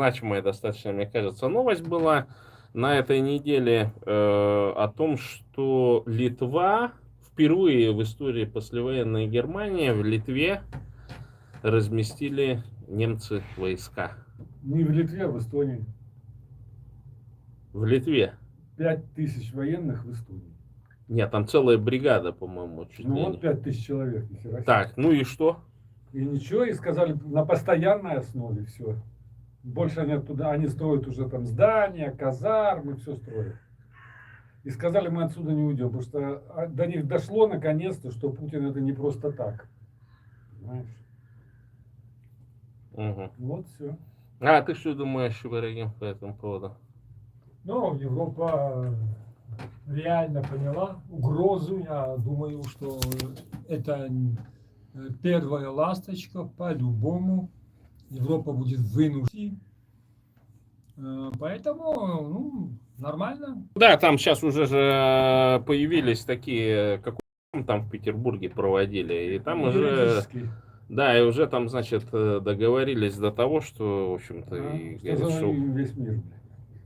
значимая достаточно, мне кажется, новость была на этой неделе о том, что Литва впервые в истории послевоенной Германии в Литве разместили немцы войска. Не в Литве, а в Эстонии. В Литве. 5000 военных в Эстонии. Нет, там целая бригада, по-моему, чуть Ну ли вот не. 5000 человек, нихера себе. Так, ну и что? И ничего, и сказали на постоянной основе все. Больше они оттуда, они строят уже там здания, казармы, все строят. И сказали, мы отсюда не уйдем, потому что до них дошло наконец-то, что Путин это не просто так. Понимаешь? Угу. Вот все. А ты что думаешь, Ибрагим, по этому поводу? Ну, Европа реально поняла угрозу. Я думаю, что это первая ласточка по-любому. Европа будет вынуждена. Поэтому, ну, нормально. Да, там сейчас уже же появились такие, как там в Петербурге проводили, и там уже, Юридически. да, и уже там, значит, договорились до того, что, в общем-то, и Что говорят, что, завоюем весь мир.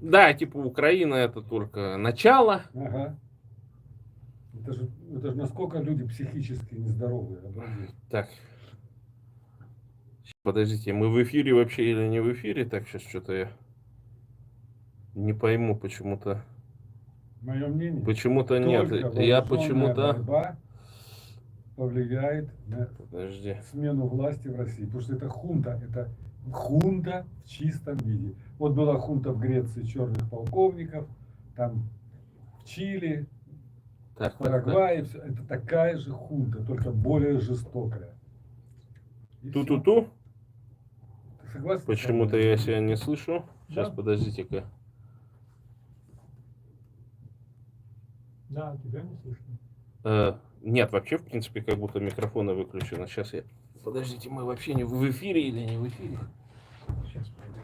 Блядь. да, типа Украина это только начало. Ага. Это же насколько люди психически нездоровые. Обалдеть. Так, подождите, мы в эфире вообще или не в эфире? Так, сейчас что-то я не пойму почему-то. Мое мнение. Почему-то нет, Только я вооруженная почему-то... борьба повлияет на Подожди. смену власти в России. Потому что это хунта в чистом виде. Вот была хунта в Греции черных полковников, там в Чили, Так, в Парагвае. Это такая же хунта, только более жестокая. И всё. Ту-ту-ту. Ты согласен? Почему-то я себя не слышу. Сейчас, Да. подождите-ка. Да, тебя не слышно. Нет, вообще, в принципе, как будто микрофоны выключены. Сейчас я... Подождите, мы вообще не в эфире или не в эфире? Сейчас пойду.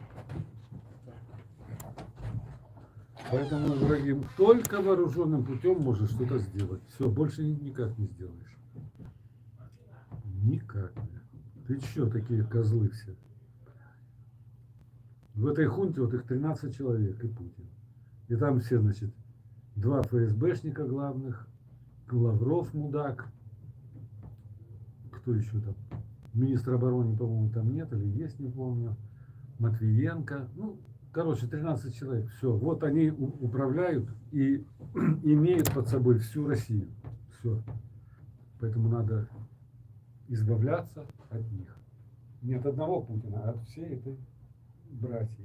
Поэтому, дорогие, только вооруженным путем можешь что-то сделать. Все, больше никак не сделаешь. Никак. Ты че, такие козлы все? В этой хунте вот их 13 человек и Путин. И там все, значит, 2 ФСБшника главных, Лавров мудак, кто еще там? Министр обороны, по-моему, там нет или есть, не помню. Матвиенко. Ну, короче, 13 человек. Все. Вот они управляют и имеют под собой всю Россию. Все. Поэтому надо избавляться от них. Не от одного Путина, а от всей этой братьи.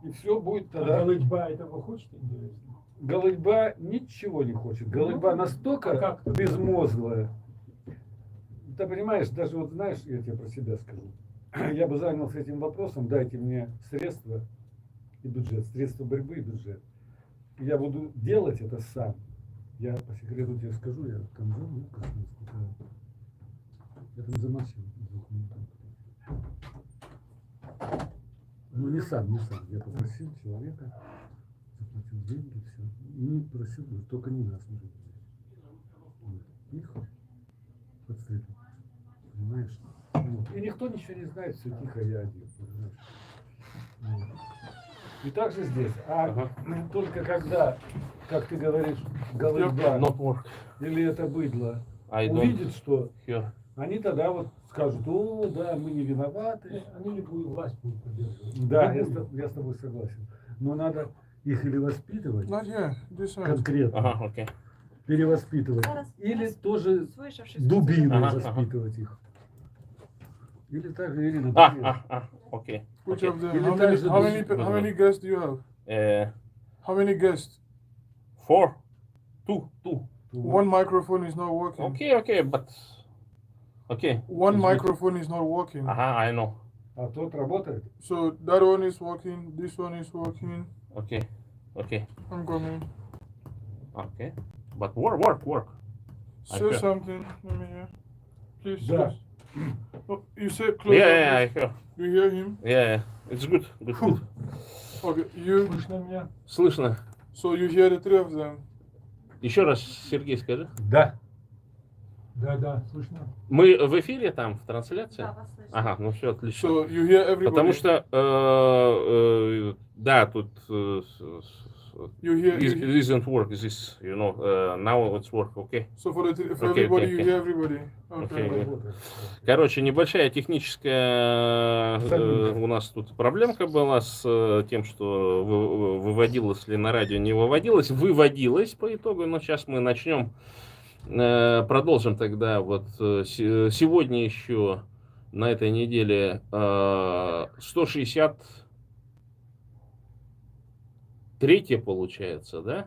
И все будет тогда. А Голытьба этого хочет, интересно? Голытьба ничего не хочет. Голытьба Ну, настолько а как? безмозглая. Ты понимаешь, даже вот знаешь, я тебе про себя скажу. Я бы занялся этим вопросом, дайте мне средства и бюджет, средства борьбы и бюджет. Я буду делать это сам. Я по секрету тебе скажу, я там жил, ну, я там замочил. Ну не сам. Я попросил человека, заплатил деньги, все. И не просил, только не нас уже. Вот. Их подстрелил. Понимаешь? Вот. И никто ничего не знает, все тихо, я один. Понимаешь? Вот. И так же здесь. Только когда, как ты говоришь, голытьба Not work. или это быдло I don't увидит, что hear. они тогда вот скажут, о, да, мы не виноваты. Они любую власть будут поддерживать. Да, я с тобой согласен. Но надо их или воспитывать Not here. This one. конкретно, Ага, окей. перевоспитывать, или тоже дубиной Ага, воспитывать их. Или так же, или например. Окей. Which Окей. of them? Или How many, также how many, без- how many guests do you have? How many guests? 4? Two. One microphone is not working. Okay, but... Okay. One It's good. microphone is not working. Ага, I know. А тот работает. So that one is working. This one is working. Okay. I'm coming. Okay. But work. I Say hear. something. Let me hear. Please. Да. Yes. Oh, you said close. Yeah, I up, hear. please. You hear him? Yeah, it's good. Good. Okay. You. Слышно меня? Слышно. So you hear the three of them. Еще раз, Сергей, скажи. Да. Да, слышно. Мы в эфире там, в трансляции? Да, вас слышно. Ага, ну все отлично. So you hear everybody. Потому что, да, тут You hear. it isn't work, this, you know, now it's work, okay? So for Okay, everybody, okay, you okay. hear everybody. Okay. Okay. Работает. Короче, небольшая техническая Заминка. у нас тут проблемка была с тем, что выводилось ли на радио, не выводилось. Выводилось по итогу, но сейчас мы начнем. Продолжим тогда. Вот сегодня еще на этой неделе 163 получается, да?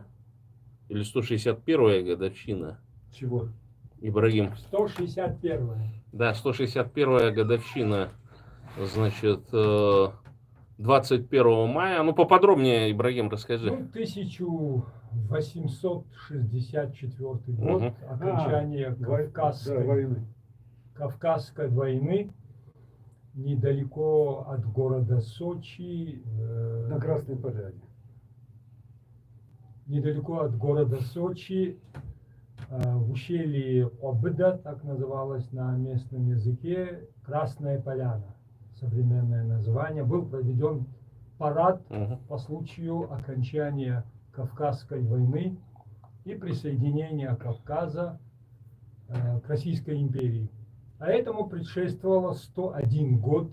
Или 161 годовщина. Чего? Ибрагим. 161. Да, 161 годовщина, значит, 21 мая. Ну, поподробнее, Ибрагим, расскажи. Ну, 1864 год, Мгм. окончание Да, Кавказской, войны. Кавказской войны, недалеко от города Сочи, На Красной Поляне. недалеко от города Сочи, в ущелье Обыда, так называлось на местном языке, Красная Поляна, современное название, был проведен парад Мгм. по случаю окончания Кавказской войны и присоединения Кавказа к Российской империи. А этому предшествовало 101 год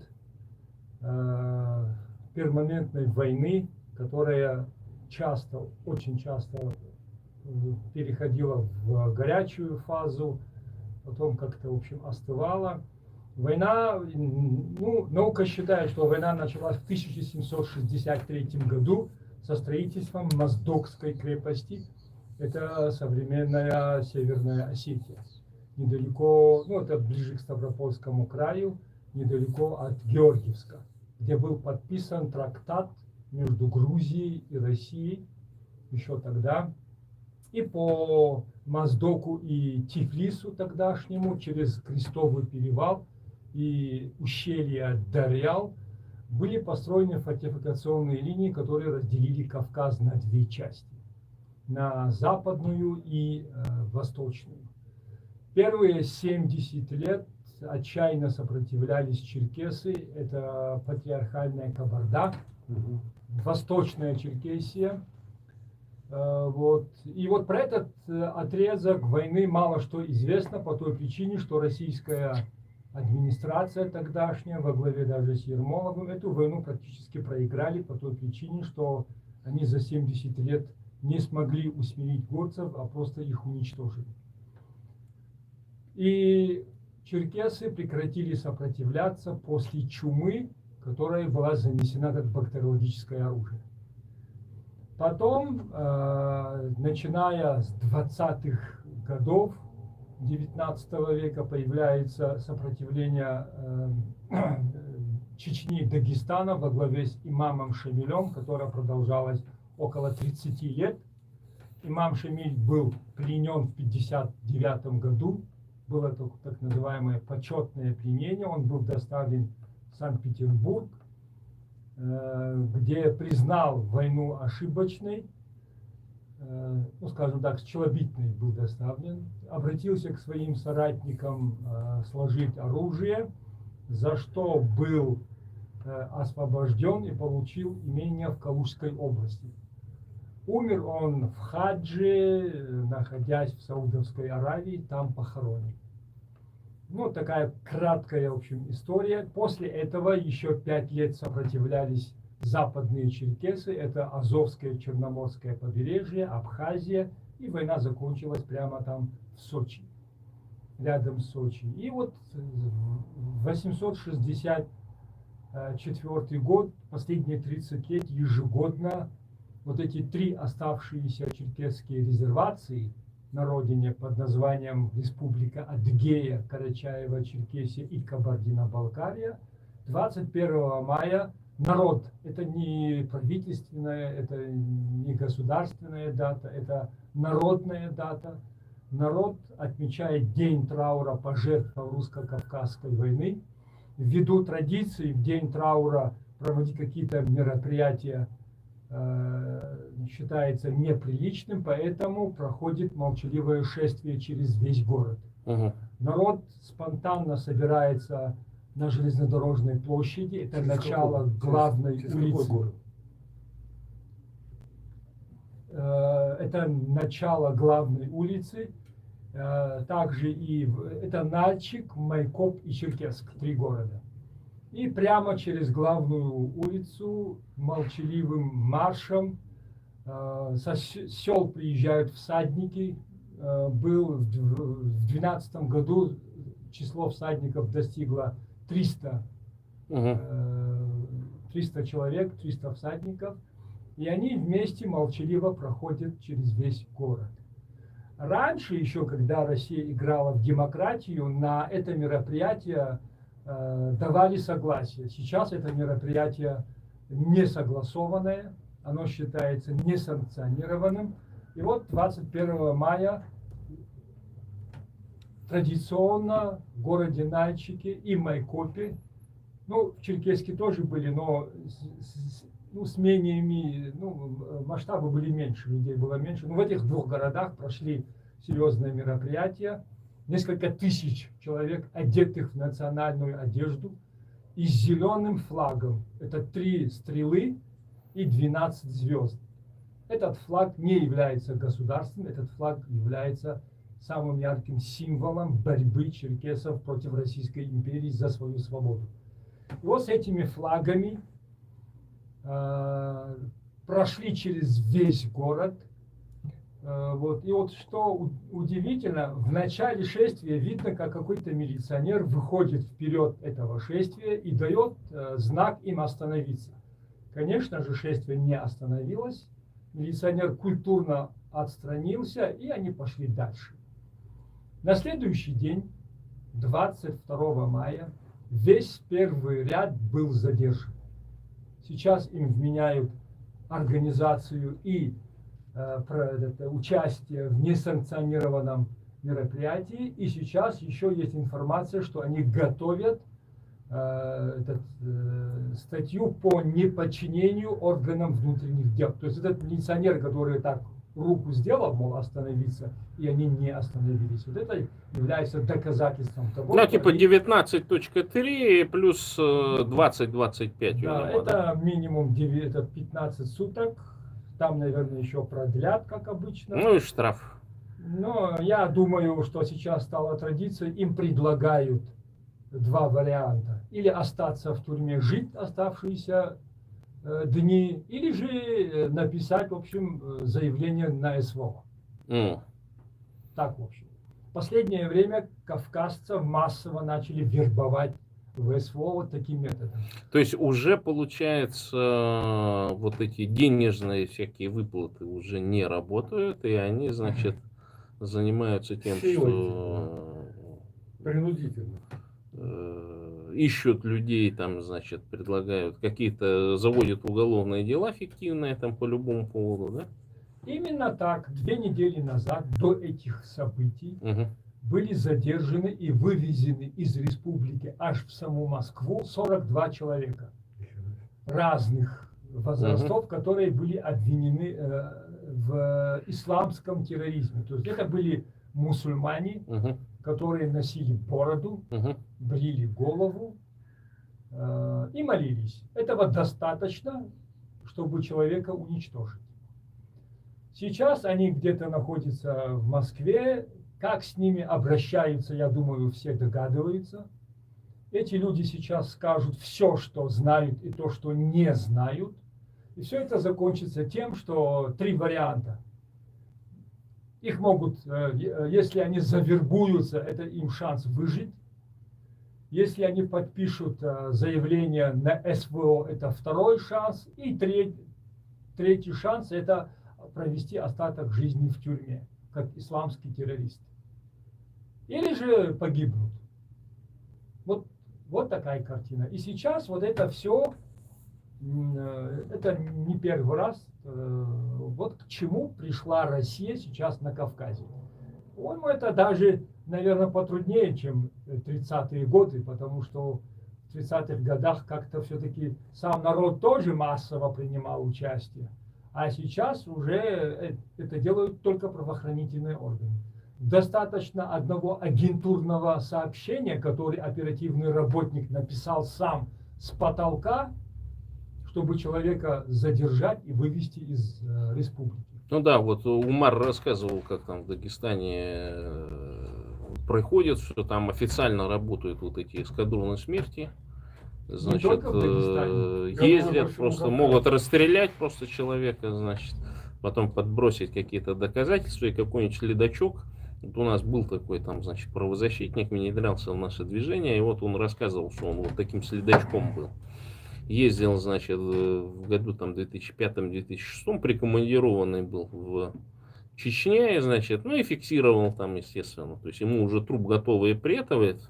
перманентной войны, которая часто, очень часто переходила в горячую фазу, потом как-то, в общем, остывала. Война, ну, наука считает, что война началась в 1763 году со строительством Моздокской крепости. Это современная Северная Осетия. Недалеко, ну, это ближе к Ставропольскому краю, недалеко от Георгиевска, где был подписан трактат между Грузией и Россией еще тогда. И по Моздоку и Тифлису тогдашнему через Крестовый перевал и ущелье Дарьял были построены фортификационные линии, которые разделили Кавказ на две части, на западную и восточную. Первые 70 лет отчаянно сопротивлялись черкесы, это патриархальная Кабарда, Мгм. Восточная Черкесия. Вот. И вот про этот отрезок войны мало что известно по той причине, что российская администрация тогдашняя, во главе даже с Ермоловым, эту войну практически проиграли по той причине, что они за 70 лет не смогли усмирить горцев, а просто их уничтожили. И черкесы прекратили сопротивляться после чумы, которая была занесена как бактериологическое оружие. Потом, начиная с 20-х годов 19 века, появляется сопротивление Чечни и Дагестана во главе с имамом Шамилем, которое продолжалось около 30 лет. Имам Шамиль был пленен в 1959 году. Было так называемое почетное пленение. Он был доставлен в Санкт-Петербург, где признал войну ошибочной, ну, скажем так, с челобитной был доставлен, обратился к своим соратникам сложить оружие, за что был освобожден и получил имение в Калужской области. Умер он в Хадже, находясь в Саудовской Аравии, там похоронен. Ну, такая краткая, в общем, история. После этого еще 5 лет сопротивлялись западные черкесы. Это Азовское Черноморское побережье, Абхазия. И война закончилась прямо там в Сочи, рядом с Сочи. И вот 864 год, последние 30 лет, ежегодно вот эти 3 оставшиеся черкесские резервации на родине под названием Республика Адыгея, Карачаево-Черкесия и Кабардино-Балкария 21 мая народ, это не правительственная, это не государственная дата, это народная дата. Народ отмечает день траура по жертвам русско-кавказской войны. Ввиду традиции в день траура проводить какие-то мероприятия считается неприличным, поэтому проходит молчаливое шествие через весь город. Мгм. Народ спонтанно собирается на железнодорожной площади. Это Через начало какой? главной Через какой улицы. город? Это начало главной улицы. Также это Нальчик, Майкоп и Черкесск, 3 города. И прямо через главную улицу молчаливым маршем со сел приезжают всадники. Был в 2012 году число всадников достигло 300, Мгм. 300 человек, 300 всадников. И они вместе молчаливо проходят через весь город. Раньше еще, когда Россия играла в демократию, на это мероприятие давали согласие. Сейчас это мероприятие не согласованное, оно считается несанкционированным. И вот 21 мая традиционно в городе Нальчике и Майкопе, ну, в Черкесске тоже были, но с менее, масштабы были меньше, людей было меньше. Но в этих 2 городах прошли серьезные мероприятия. Несколько тысяч человек, одетых в национальную одежду и с зеленым флагом. Это 3 стрелы и 12 звезд. Этот флаг не является государственным, этот флаг является самым ярким символом борьбы черкесов против Российской империи за свою свободу. И вот с этими флагами прошли через весь город. И вот что удивительно, в начале шествия видно, как какой-то милиционер выходит вперед этого шествия и дает знак им остановиться. Конечно же, шествие не остановилось. Милиционер культурно отстранился, и они пошли дальше. На следующий день, 22 мая, весь первый ряд был задержан. Сейчас им вменяют организацию и участие в несанкционированном мероприятии. И сейчас еще есть информация, что они готовят статью по неподчинению органам внутренних дел. То есть этот милиционер, который так руку сделал, мол, остановиться, и они не остановились. Вот это является доказательством того, Ну, что типа они- 19.3 плюс 20-25. Да, видимо, да? это минимум 15 суток. Там, наверное, еще продлят, как обычно. Ну и штраф. Но я думаю, что сейчас стала традицией, им предлагают 2 варианта. Или остаться в тюрьме, жить оставшиеся дни, или же написать, в общем, заявление на СВО. Так, в общем. В последнее время кавказцев массово начали вербовать в СВО вот таким методом. То есть уже получается вот эти денежные всякие выплаты уже не работают, и они, значит, занимаются тем, Силой, что Принудительно. ищут людей, там, значит, предлагают какие-то, заводят уголовные дела фиктивные там по любому поводу, да? Именно так, 2 недели назад, до этих событий, Угу. были задержаны и вывезены из республики аж в саму Москву 42 человека разных возрастов, которые были обвинены в исламском терроризме. То есть это были мусульмане, Угу. которые носили бороду, Угу. брили голову и молились. Этого достаточно, чтобы человека уничтожить. Сейчас они где-то находятся в Москве. Как с ними обращаются, я думаю, все догадываются. Эти люди сейчас скажут все, что знают, и то, что не знают. И все это закончится тем, что 3 варианта. Их могут, если они завербуются, это им шанс выжить. Если они подпишут заявление на СВО, это 2-й шанс. И 3-й шанс – это провести остаток жизни в тюрьме, как исламский террорист. Или же погибнут. Вот такая картина. И сейчас вот это все, это не первый раз, вот к чему пришла Россия сейчас на Кавказе. По-моему, это даже, наверное, потруднее, чем 30-е годы, потому что в 30-х годах как-то все-таки сам народ тоже массово принимал участие. А сейчас уже это делают только правоохранительные органы. Достаточно одного агентурного сообщения, который оперативный работник написал сам с потолка, чтобы человека задержать и вывести из республики. Ну да, вот Умар рассказывал, как там в Дагестане происходит, что там официально работают вот эти эскадроны смерти. Значит, только в Дагестане. ездят, Большому просто Кавказу. могут расстрелять просто человека, значит, потом подбросить какие-то доказательства и какой-нибудь ледачок. Вот у нас был такой там, значит, правозащитник, внедрялся в наше движение, и вот он рассказывал, что он вот таким следачком был. Ездил, значит, в году там 2005-2006 прикомандированный был в Чечне, значит, ну и фиксировал там, естественно. То есть ему уже труп готовый препарировать.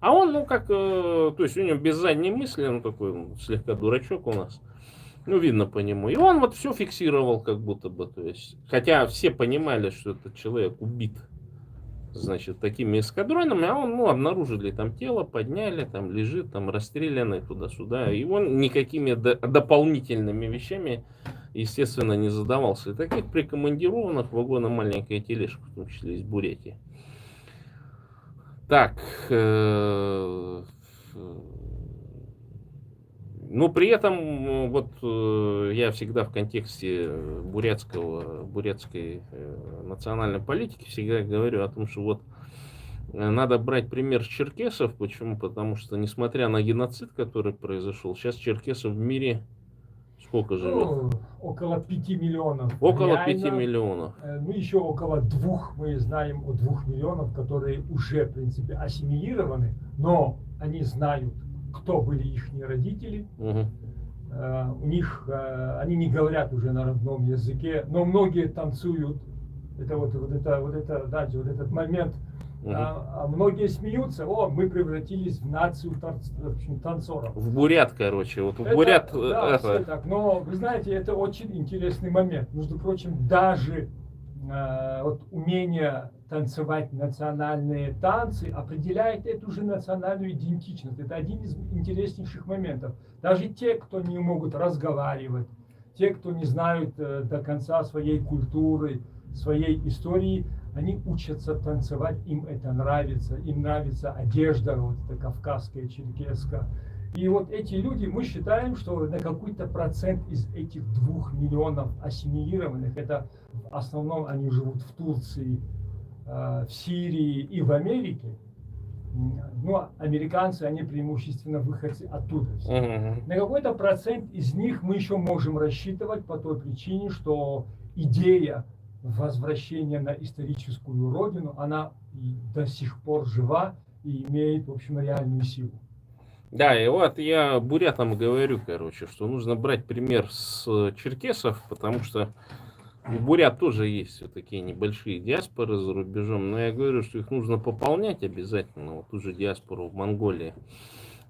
А он, ну как, то есть у него без задней мысли, ну такой слегка дурачок у нас. Ну, видно по нему. И он вот все фиксировал, как будто бы. То есть, хотя все понимали, что этот человек убит, значит, такими эскадронами, а он, ну, обнаружили там тело, подняли, там лежит, там расстрелянный туда-сюда. И он никакими дополнительными вещами, естественно, не задавался. И таких прикомандированных вагона маленькая тележка, в том числе из Бурятии. Так, но при этом вот я всегда в контексте бурятской национальной политики всегда говорю о том, что вот надо брать пример с черкесов. Почему? Потому что, несмотря на геноцид, который произошел, сейчас черкесов в мире сколько живет? Ну, около 5 миллионов. Около 5 Реально, миллионов. Ну, еще около 2, мы знаем о 2 миллионов, которые уже, в принципе, ассимилированы, но они знают, кто были их родители. Угу. У них, они не говорят уже на родном языке, но многие танцуют. Это вот этот момент. А многие смеются, мы превратились в нацию танцоров. В бурят, короче. Вот в Это, бурят да, все так. Но вы знаете, это очень интересный момент. Между прочим, даже вот умение танцевать национальные танцы определяет эту же национальную идентичность. Это один из интереснейших моментов. Даже те, кто не могут разговаривать, те, кто не знают до конца своей культуры, своей истории, они учатся танцевать, им это нравится, им нравится одежда, вот эта кавказская, черкесская. И вот эти люди, мы считаем, что на какой-то процент из этих 2 миллионов ассимилированных, это в основном они живут в Турции, в Сирии и в Америке. Но американцы, они преимущественно выходцы оттуда. На какой-то процент из них мы еще можем рассчитывать по той причине, что идея возвращения на историческую родину, она до сих пор жива и имеет, в общем, реальную силу. Да, и вот я бурятам говорю, короче, что нужно брать пример с черкесов, потому что у бурят тоже есть вот такие небольшие диаспоры за рубежом, но я говорю, что их нужно пополнять обязательно, вот ту же диаспору в Монголии.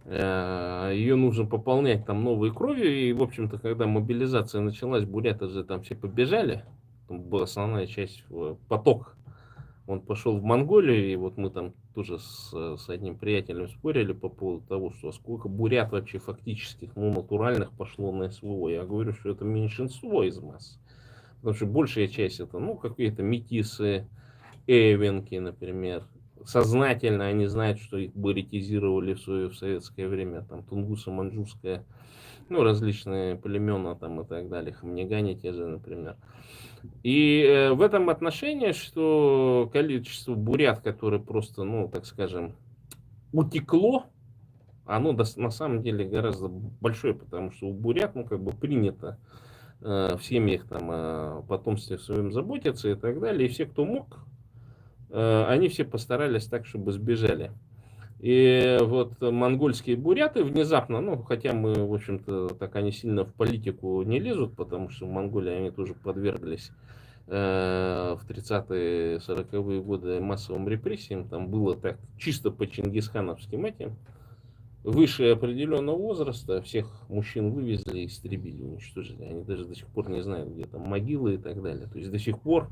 Ее нужно пополнять там новой кровью, и, в общем-то, когда мобилизация началась, буряты же там все побежали, там была основная часть, поток, он пошел в Монголию, и вот мы там тоже с одним приятелем спорили по поводу того, что сколько бурят вообще фактических, ну, натуральных пошло на СВО. Я говорю, что это меньшинство из масс. Потому что большая часть это, ну, какие-то метисы, эвенки, например. Сознательно они знают, что их бурятизировали в советское время, там, тунгуса, маньчжурская, ну, различные племена там и так далее, хамнигане те же, например. И в этом отношении, что количество бурят, которые просто, ну, так скажем, утекло, оно на самом деле гораздо большое, потому что у бурят, ну, как бы принято в семьях там о потомстве своем заботиться и так далее. И все, кто мог, они все постарались так, чтобы сбежали. И вот монгольские буряты внезапно, ну, хотя мы, в общем-то, так они сильно в политику не лезут, потому что в Монголии они тоже подверглись в 30-е, 40-е годы массовым репрессиям. Там было так чисто по чингисхановским этим. Выше определенного возраста всех мужчин вывезли, истребили, уничтожили. Они даже до сих пор не знают, где там могилы и так далее. То есть до сих пор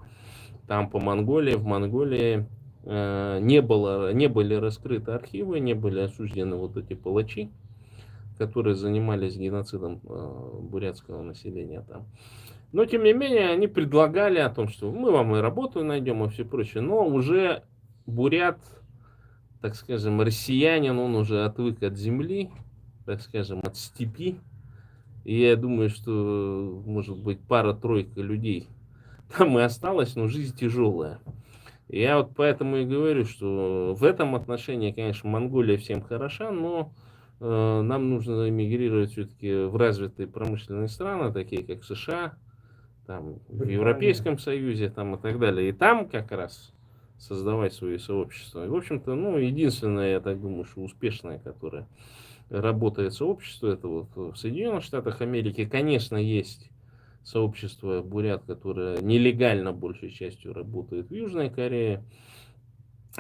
там по Монголии, в Монголии не были раскрыты архивы, не были осуждены вот эти палачи. которые занимались геноцидом бурятского населения там. Но, тем не менее, они предлагали о том, что мы вам и работу найдем, и все прочее. Но уже бурят, так скажем, россиянин, он уже отвык от земли, так скажем, от степи. И я думаю, что, может быть, пара-тройка людей там и осталось, но жизнь тяжелая. Я вот поэтому и говорю, что в этом отношении, конечно, Монголия всем хороша, но нам нужно эмигрировать все-таки в развитые промышленные страны, такие как США, там, в Британия. Европейском Союзе там, и так далее. И там как раз создавать свои сообщества. И, в общем-то, ну, единственное, я так думаю, что успешное, которое работает сообщество, это вот в Соединенных Штатах Америки. Конечно, есть сообщество бурят, которое нелегально большей частью работает в Южной Корее.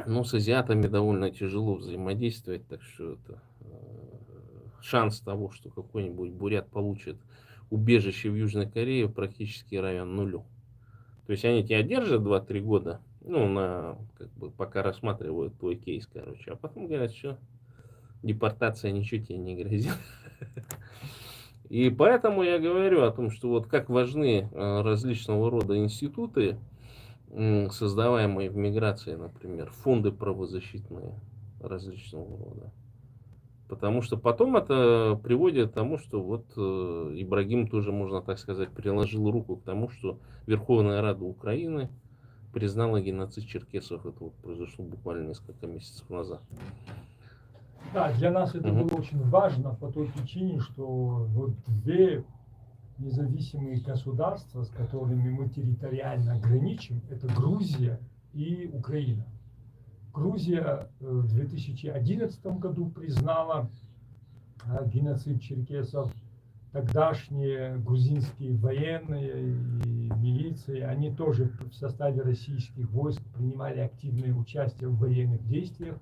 Но с азиатами довольно тяжело взаимодействовать, так что это, шанс того, что какой-нибудь бурят получит убежище в Южной Корее, практически равен нулю. То есть они тебя держат 2-3 года, ну, как бы, пока рассматривают твой кейс, короче, а потом говорят, что депортация ничего тебе не грозит. И поэтому я говорю о том, что вот как важны различного рода институты, создаваемые в миграции, например, фонды правозащитные различного рода. Потому что потом это приводит к тому, что вот Ибрагим тоже, можно так сказать, приложил руку к тому, что Верховная Рада Украины признала геноцид черкесов. Это вот произошло буквально несколько месяцев назад. Да, для нас это было очень важно по той причине, что вот две независимые государства, с которыми мы территориально граничим, это Грузия и Украина. Грузия в 2011 году признала геноцид черкесов. Тогдашние грузинские военные и милиции, они тоже в составе российских войск принимали активное участие в военных действиях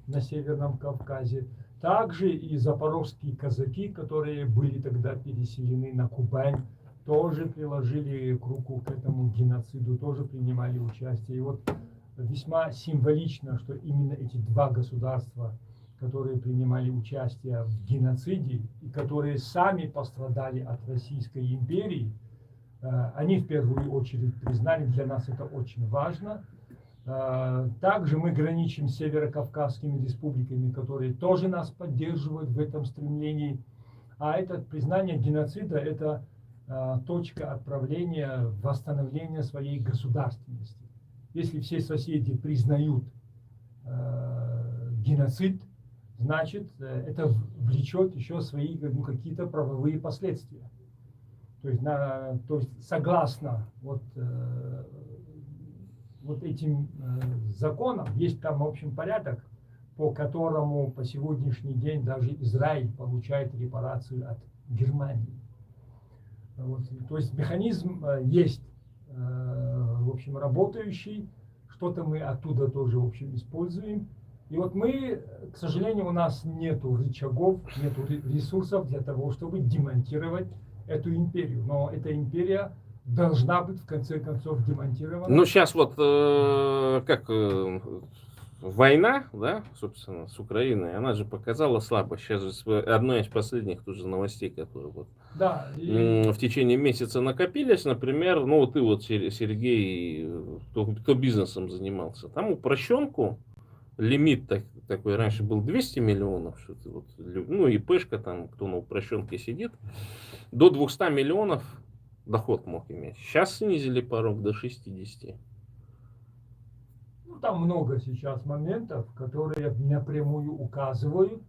на Северном Кавказе. Также и запорожские казаки, которые были тогда переселены на Кубань, тоже приложили руку к этому геноциду, тоже принимали участие. И вот весьма символично, что именно эти два государства, которые принимали участие в геноциде и которые сами пострадали от Российской империи, они в первую очередь признали, для нас это очень важно. Также мы граничим с северокавказскими республиками, которые тоже нас поддерживают в этом стремлении. А это признание геноцида – это точка отправления восстановления своей государственности. Если все соседи признают геноцид, значит, это влечет еще свои какие-то правовые последствия. То есть согласно вот этим законам, есть там, в общем, порядок, по которому по сегодняшний день даже Израиль получает репарацию от Германии. Вот. То есть механизм есть, в общем, работающий, что-то мы оттуда тоже, в общем, используем. И вот мы, к сожалению, у нас нету рычагов, нету ресурсов для того, чтобы демонтировать эту империю. Но эта империя должна быть, в конце концов, демонтирована. Ну, сейчас вот война, да, собственно, с Украиной, она же показала слабость. Сейчас же одна из последних тоже новостей, которые вот в течение месяца накопились, например, ну, вот ты вот, Сергей, кто бизнесом занимался, там упрощенку, лимит такой раньше был 200 миллионов, что-то вот, ну, и ИПшка там, кто на упрощенке сидит, до 200 миллионов доход мог иметь. Сейчас снизили порог до 60. Ну, там много сейчас моментов, которые напрямую указывают,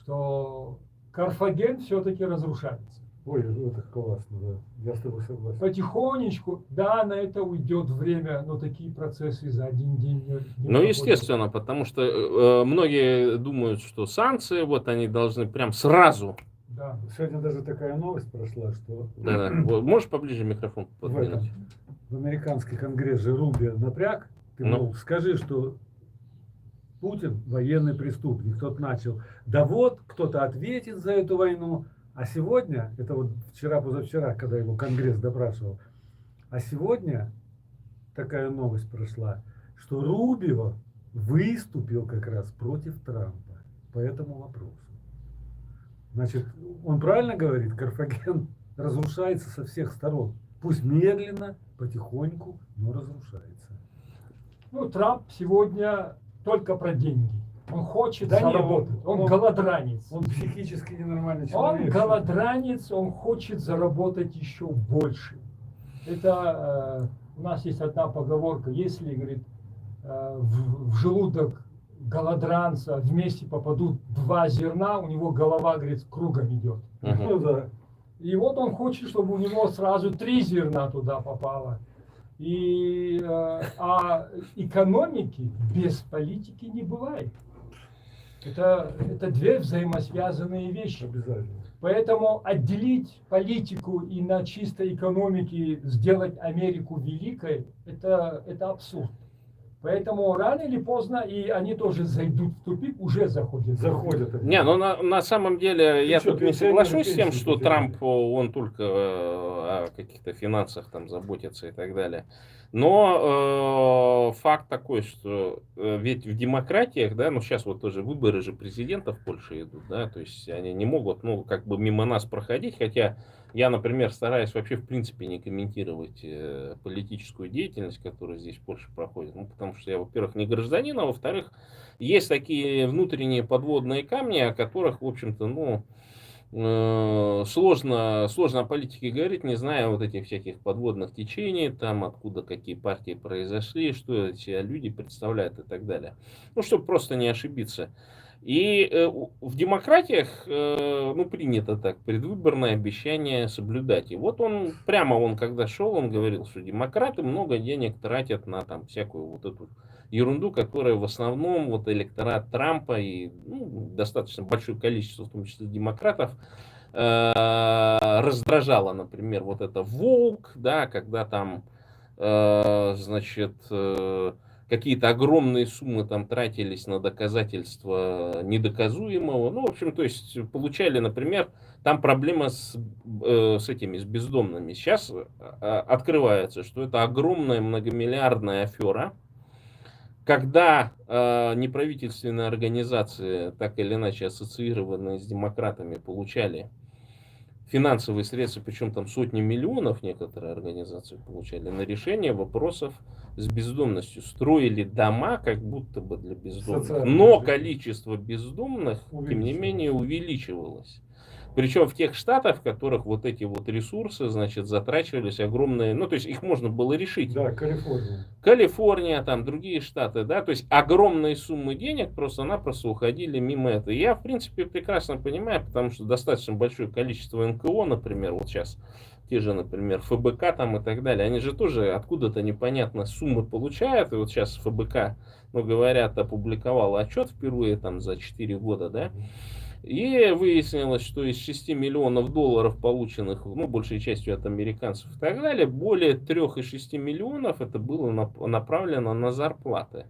что Карфаген все-таки разрушается. Ой, это классно, да. Я с тобой согласен. Потихонечку, да, на это уйдет время, но такие процессы за один день не Ну, естественно, потому что многие думают, что санкции, вот они должны прям сразу. Да. Сегодня даже такая новость прошла, что Да. Можешь поближе микрофон подвинуть? В американский конгресс же Рубио напряг. Ты, мол, скажи, что Путин военный преступник. Кто-то начал. Да вот, кто-то ответит за эту войну. А сегодня, это вот вчера-позавчера, когда его конгресс допрашивал, а сегодня такая новость прошла, что Рубио выступил как раз против Трампа по этому вопросу. Значит, он правильно говорит, Карфаген разрушается со всех сторон. Пусть медленно, потихоньку, но разрушается. Ну, Трамп сегодня только про деньги. Он хочет Да нет, заработать. Он голодранец. Он психически ненормальный Он человек. голодранец, он хочет заработать еще больше. Это у нас есть одна поговорка, если, говорит, в желудок голодранца вместе попадут 2 зерна, у него голова, говорит, кругом идет. Ну да. И вот он хочет, чтобы у него сразу 3 зерна туда попало. А экономики без политики не бывает. Это 2 взаимосвязанные вещи. Обязательно. Поэтому отделить политику и на чистой экономике сделать Америку великой, это абсурд. Поэтому рано или поздно и они тоже зайдут в тупик, уже заходят. Заходят. они. Не, ну на самом деле я чё, тут не пенсионеры соглашусь с тем, пенсию что потеряли. Трамп, он только о каких-то финансах там заботится и так далее. Но факт такой, что ведь в демократиях, да, ну сейчас вот тоже выборы же президента в Польше идут, да, то есть они не могут, ну, как бы мимо нас проходить, хотя я, например, стараюсь вообще в принципе не комментировать политическую деятельность, которая здесь в Польше проходит, ну, потому что я, во-первых, не гражданин, а во-вторых, есть такие внутренние подводные камни, о которых, в общем-то, ну, сложно о политике говорить, не зная вот этих всяких подводных течений, там, откуда какие партии произошли, что эти люди представляют и так далее. Ну, чтобы просто не ошибиться. И в демократиях, ну, принято так, предвыборное обещание соблюдать. И вот он, прямо он, когда шел, он говорил, что демократы много денег тратят на там всякую вот эту ерунду, которая в основном вот электорат Трампа и ну, достаточно большое количество, в том числе демократов, раздражала, например, вот это Волк, да, когда там, значит, какие-то огромные суммы там тратились на доказательства недоказуемого. Ну, в общем, то есть получали, например, там проблема с этими, с бездомными. Сейчас открывается, что это огромная многомиллиардная афера, когда неправительственные организации, так или иначе ассоциированные с демократами, получали финансовые средства, причем там сотни миллионов некоторые организации получали на решение вопросов с бездомностью. Строили дома как будто бы для бездомных, но количество бездомных, тем не менее, увеличивалось. Причем в тех штатах, в которых вот эти вот ресурсы, значит, затрачивались огромные, ну, то есть их можно было решить. Да, Калифорния. Калифорния, там другие штаты, да, то есть огромные суммы денег просто-напросто уходили мимо этого. Я, в принципе, прекрасно понимаю, потому что достаточно большое количество НКО, например, вот сейчас, те же, например, ФБК там и так далее, они же тоже откуда-то непонятно суммы получают, и вот сейчас ФБК, ну, говорят, опубликовал отчет впервые там за 4 года, да, и выяснилось, что из 6 миллионов долларов, полученных, ну, большей частью от американцев и так далее, более 3,6 миллионов это было направлено на зарплаты.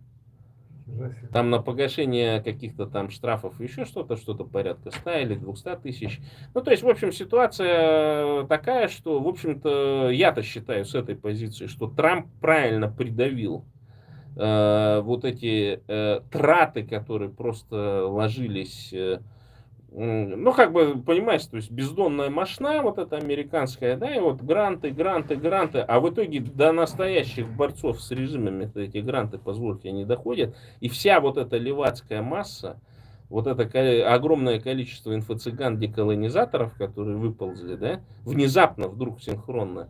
Там на погашение каких-то там штрафов, еще что-то порядка 100 или 200 тысяч. Ну, то есть, в общем, ситуация такая, что, в общем-то, я-то считаю с этой позиции, что Трамп правильно придавил вот эти траты, которые просто ложились... ну, как бы, понимаешь, то есть бездонная мошна, вот эта американская, да, и вот гранты, а в итоге до настоящих борцов с режимами эти гранты, позвольте, не доходят, и вся вот эта левацкая масса, вот это огромное количество инфо-цыган-деколонизаторов, которые выползли, да, внезапно, вдруг синхронно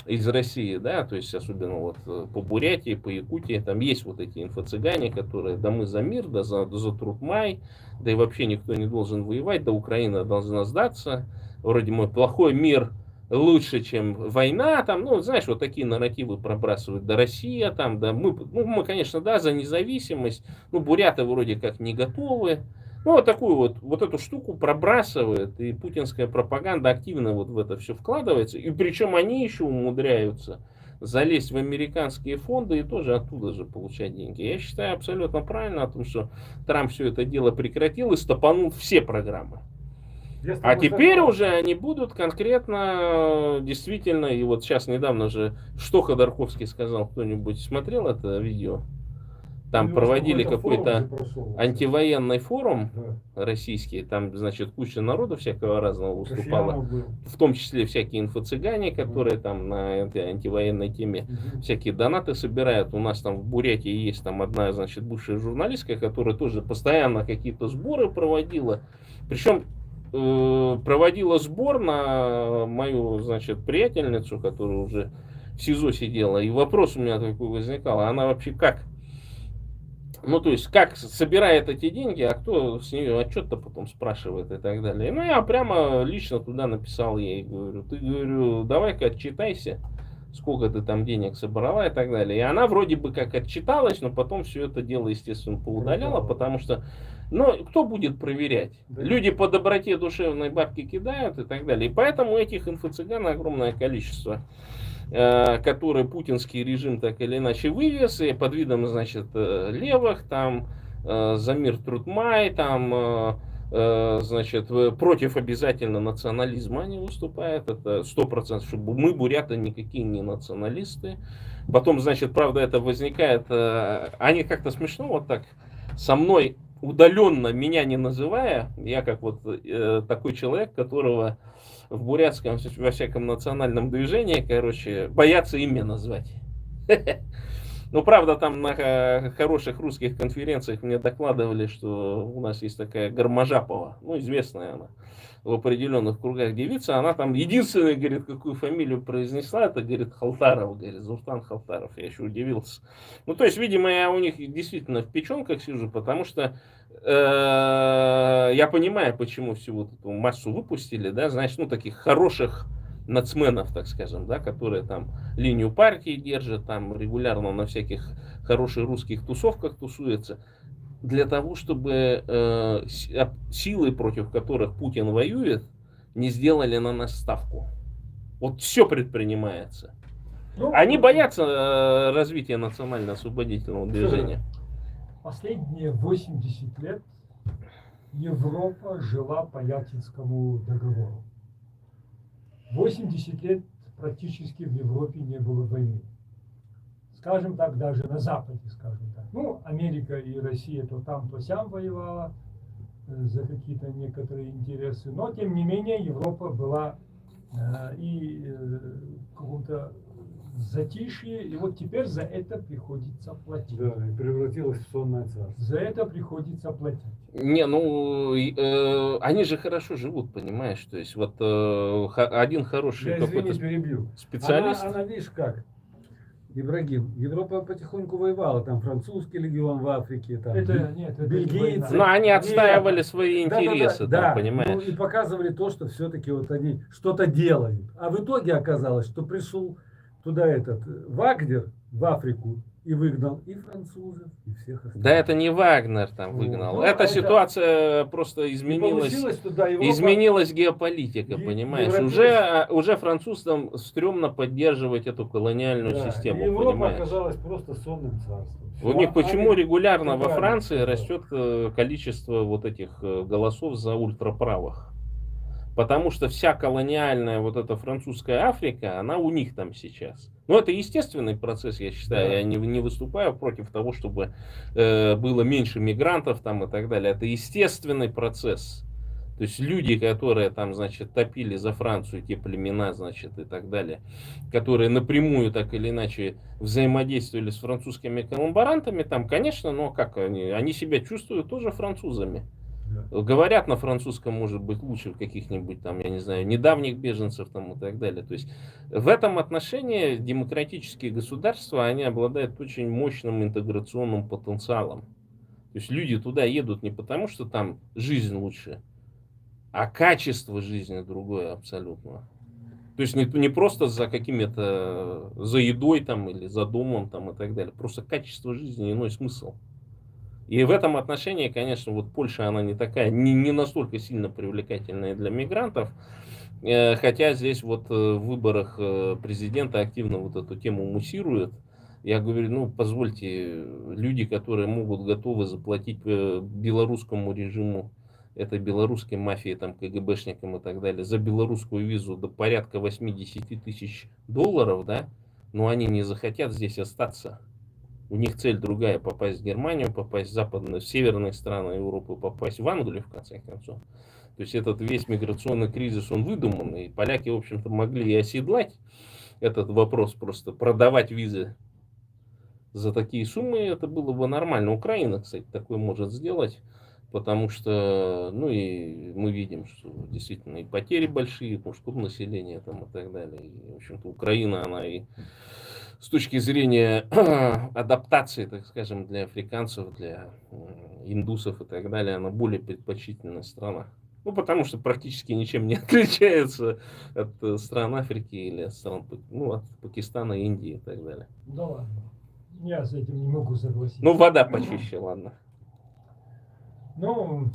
из России, да, то есть особенно вот по Бурятии, по Якутии, там есть вот эти инфо-цыгане, которые да мы за мир, да за Труд-Май, да и вообще никто не должен воевать, да Украина должна сдаться, вроде мой плохой мир лучше, чем война, там, ну, знаешь, вот такие нарративы пробрасывают, да Россия, там, да мы, конечно, да, за независимость, ну, буряты вроде как не готовы, ну, вот такую вот эту штуку пробрасывает, и путинская пропаганда активно вот в это все вкладывается, и причем они еще умудряются залезть в американские фонды и тоже оттуда же получать деньги. Я считаю абсолютно правильно о том, что Трамп все это дело прекратил и стопанул все программы. А теперь уже они будут конкретно, действительно, и вот сейчас недавно же, что Ходорковский сказал, кто-нибудь смотрел это видео? там У него проводили форум какой-то же прошел. антивоенный форум Да. российский, там, значит, куча народу всякого разного выступала, Касьянов был. в том числе всякие инфо-цыгане, которые там на этой антивоенной теме Мгм. всякие донаты собирают. У нас там в Бурятии есть там одна, значит, бывшая журналистка, которая тоже постоянно какие-то сборы проводила. Причем проводила сбор на мою, значит, приятельницу, которая уже в СИЗО сидела. И вопрос у меня такой возникал, а она вообще как? Ну, то есть, как собирает эти деньги, а кто с нее отчет-то потом спрашивает и так далее. Ну, я прямо лично туда написал ей, говорю, ты, говорю, давай-ка отчитайся, сколько ты там денег собрала и так далее. И она вроде бы как отчиталась, но потом все это дело, естественно, поудаляла, Пропало. потому что, ну, кто будет проверять? Да. Люди по доброте душевной бабки кидают и так далее. И поэтому этих инфо-цыган огромное количество, который путинский режим так или иначе вывез, и под видом, значит, левых, там, Замир Трутмай, там, значит, против обязательно национализма они выступают, это 100%, что мы, буряты, никакие не националисты. Потом, значит, правда, это возникает, они как-то смешно вот так со мной удаленно, меня не называя, я как вот такой человек, которого в бурятском, во всяком национальном движении, короче, боятся имя назвать. Ну, правда, там на хороших русских конференциях мне докладывали, что у нас есть такая Гармажапова, ну, известная она в определенных кругах девица, она там единственная, говорит, какую фамилию произнесла, это, говорит, Халтаров, говорит, Зуртан Халтаров, я еще удивился. Ну, то есть, видимо, я у них действительно в печенках сижу, потому что я понимаю, почему всю вот эту массу выпустили, да, значит, ну, таких хороших нацменов, так скажем, да, которые там линию партии держат, там регулярно на всяких хороших русских тусовках тусуются, для того, чтобы силы, против которых Путин воюет, не сделали на нас ставку. Вот все предпринимается. Ну, Они боятся развития национально-освободительного движения. Последние 80 лет Европа жила по Ялтинскому договору. 80 лет практически в Европе не было войны. Скажем так, даже на Западе, скажем так. Ну, Америка и Россия то там, то сям воевала за какие-то некоторые интересы. Но, тем не менее, Европа была в каком-то затишье. И вот теперь за это приходится платить. Да, и превратилось в сонное царство. За это приходится платить. Не, ну, они же хорошо живут, понимаешь, то есть вот один хороший Я, извини, какой-то перебью. специалист. Она, видишь как, Ибрагим, Европа потихоньку воевала, там французский легион в Африке, там Нет, это бельгийцы. Но они отстаивали Нет. свои Да, интересы, да, там, да. понимаешь. Ну, и показывали то, что все-таки вот они что-то делают. А в итоге оказалось, что пришел туда этот Вагнер в Африку и выгнал и французов, и всех остальных. Да это не Вагнер там выгнал. Ну, эта это- ситуация просто И изменилась. получилось, что да, Европа... Изменилась геополитика, понимаешь? европейская- Уже французам стрёмно поддерживать эту колониальную Да, систему, и Европа понимаешь? оказалась просто сонным царством. У Всё, них почему они- регулярно ты во правильно Франции сказал. растет количество вот этих голосов за ультраправых? Потому что вся колониальная вот эта французская Африка, она у них там сейчас. Но это естественный процесс, я считаю. Да. Я не выступаю против того, чтобы было меньше мигрантов там и так далее. Это естественный процесс. То есть люди, которые там, значит, топили за Францию, те племена, значит, и так далее, которые напрямую так или иначе взаимодействовали с французскими коллаборантами, там, конечно, но как они себя чувствуют тоже французами. Да. Говорят на французском, может быть, лучше каких-нибудь там, я не знаю, недавних беженцев там и так далее. То есть в этом отношении демократические государства, они обладают очень мощным интеграционным потенциалом. То есть люди туда едут не потому, что там жизнь лучше, а качество жизни другое абсолютно. То есть не просто за какими-то, за едой там или за домом там и так далее. Просто качество жизни, иной смысл. И в этом отношении, конечно, вот Польша, она не такая, не настолько сильно привлекательная для мигрантов, хотя здесь вот в выборах президента активно вот эту тему муссируют. Я говорю, ну, позвольте, люди, которые могут готовы заплатить белорусскому режиму, этой белорусской мафии, там, КГБшникам и так далее, за белорусскую визу до порядка 80 тысяч долларов, да, но они не захотят здесь остаться. У них цель другая, попасть в Германию, попасть в западные, в северные страны Европы, попасть в Англию, в конце концов. То есть этот весь миграционный кризис, он выдуманный. И поляки, в общем-то, могли и оседлать этот вопрос, просто продавать визы за такие суммы, это было бы нормально. Украина, кстати, такое может сделать, потому что, ну и мы видим, что действительно и потери большие в мужском населении там, и так далее. И, в общем-то, Украина, она и с точки зрения адаптации, так скажем, для африканцев, для индусов и так далее, она более предпочтительная страна. Ну, потому что практически ничем не отличается от стран Африки или от стран, ну, от Пакистана, Индии и так далее. Да ладно. Я с этим не могу согласиться. Ну, вода почище, ладно. Ну,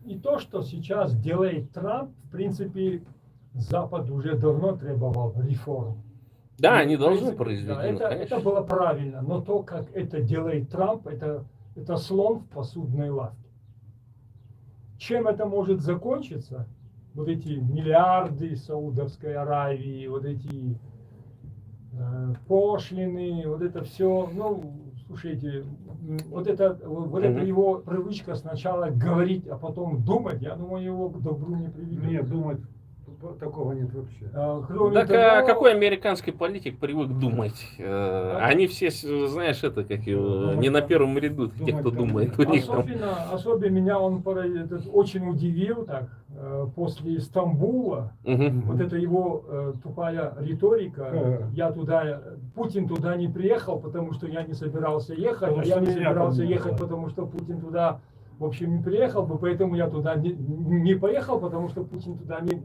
и то, что сейчас делает Трамп, в принципе, Запад уже давно требовал реформ. Да, И, они в должны принципе, произведены, да, конечно. это было правильно, но то, как это делает Трамп, это слон в посудной лавке. Чем это может закончиться? Вот эти миллиарды Саудовской Аравии, вот эти пошлины, вот это все, ну, слушайте, вот это его привычка сначала говорить, а потом думать, я думаю, его к добру не приведет. Нет, думать такого нет вообще. Кроме Так того, а какой американский политик привык думать? Они все, знаешь, это как его, не на первом ряду, те, кто думает. У них там. особенно меня он очень удивил так, после Стамбула. Вот это его тупая риторика. Путин туда не приехал, потому что я не собирался ехать, а я не собирался ехать, потому что Путин туда, в общем, не приехал бы, поэтому я туда не поехал, потому что Путин туда не...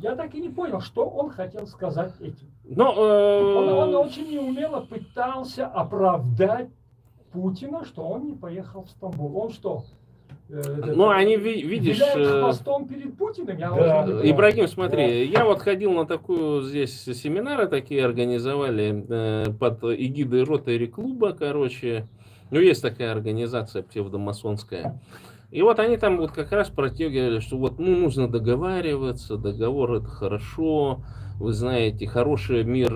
Я так и не понял, что он хотел сказать этим. Он очень неумело пытался оправдать Путина, что он не поехал в Стамбул. Он что? Они, видишь... хвостом перед Путиным? Ибрагим, смотри, я вот ходил на такую здесь семинары, такие организовали под эгидой Ротари клуба, короче. Ну, есть такая организация псевдомасонская. И вот они там вот как раз протягивали, что вот, ну, нужно договариваться, договор это хорошо, вы знаете, хороший мир,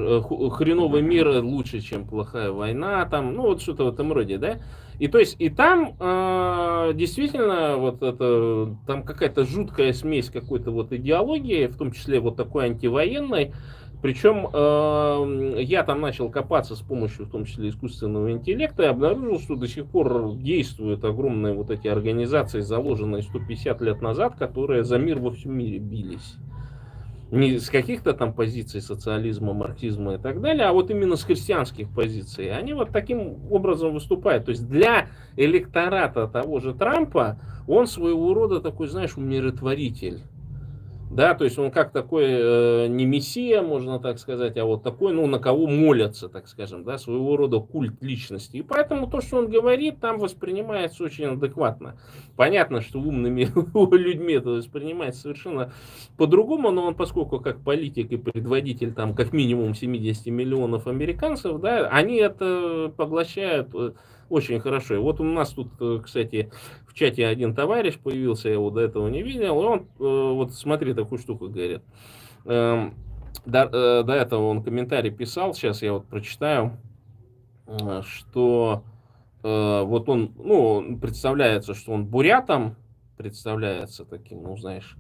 хреновый мир лучше, чем плохая война, там, ну, вот что-то в этом роде, да? И то есть, и там действительно вот это, там какая-то жуткая смесь какой-то вот идеологии, в том числе вот такой антивоенной. Причем я там начал копаться с помощью, в том числе, искусственного интеллекта, и обнаружил, что до сих пор действуют огромные вот эти организации, заложенные 150 лет назад, которые за мир во всем мире бились. Не с каких-то там позиций социализма, марксизма и так далее, а вот именно с христианских позиций. Они вот таким образом выступают. То есть для электората того же Трампа он своего рода такой, знаешь, умиротворитель. Да, то есть он как такой не мессия, можно так сказать, а вот такой, ну, на кого молятся, так скажем, да, своего рода культ личности. И поэтому то, что он говорит, там воспринимается очень адекватно. Понятно, что умными людьми это воспринимается совершенно по-другому, но он, поскольку как политик и предводитель там как минимум 70 миллионов американцев, да, они это поглощают очень хорошо. И вот у нас тут, кстати, в чате один товарищ появился, я его до этого не видел, и он, вот смотри, такую штуку говорит. До этого он комментарий писал, сейчас я вот прочитаю, что вот он, ну, представляется, что он бурятом, представляется таким, ну, знаешь,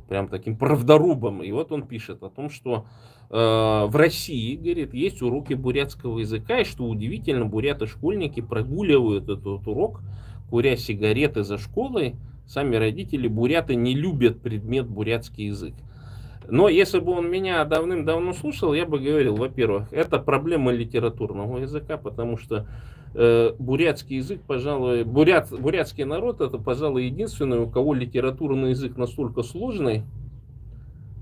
прям таким правдорубом. И вот он пишет о том, что в России, говорит, есть уроки бурятского языка, и что удивительно, буряты-школьники прогуливают этот урок, куря сигареты за школой. Сами родители буряты не любят предмет бурятский язык. Но если бы он меня давным-давно слушал, я бы говорил, во-первых, это проблема литературного языка, потому что бурятский язык, пожалуй, бурятский народ, это, пожалуй, единственный, у кого литературный язык настолько сложный